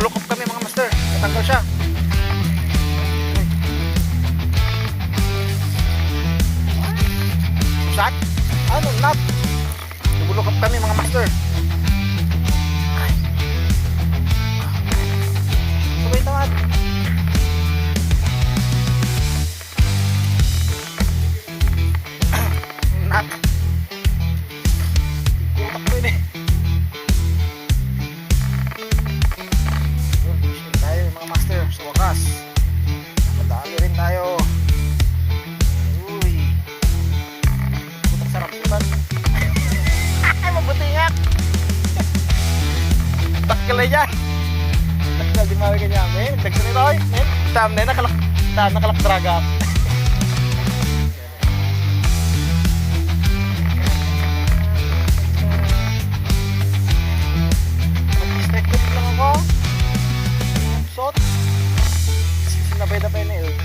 Nabulok up kami mga master. Natanggal siya. Sat? Ano? Nut? Nabulok up kami mga master. Ay. Sabay tawad. Nut. Utak ko yun eh. Tayo mga master sa wakas. Madami rin tayo. Uy. Putak sarap putan. Ay mabutingak. Takkalay yan. Takkal di mawag kanya men. Dagsan ito ay. Men. Tam na nakalak draga. Mag-expected lang ako. Sot. Sinabay-dabay na yun.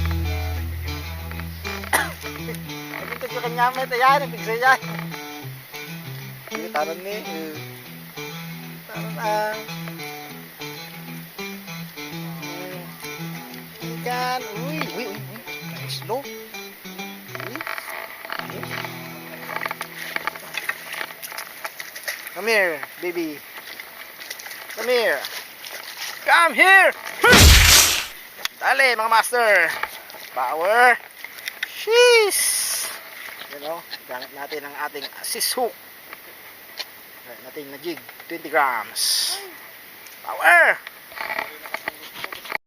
Nagintag ko kanya may tayan. Nagpigsa yan. Sige, taran ni. Taran ang. Ikan. Uy. Slow. Uy. Come here, baby. Come here. Come here. Dali mga master. Power. Sheesh. You know, gamit natin ang ating assist hook. Gamit natin na jig. 20 grams. Power.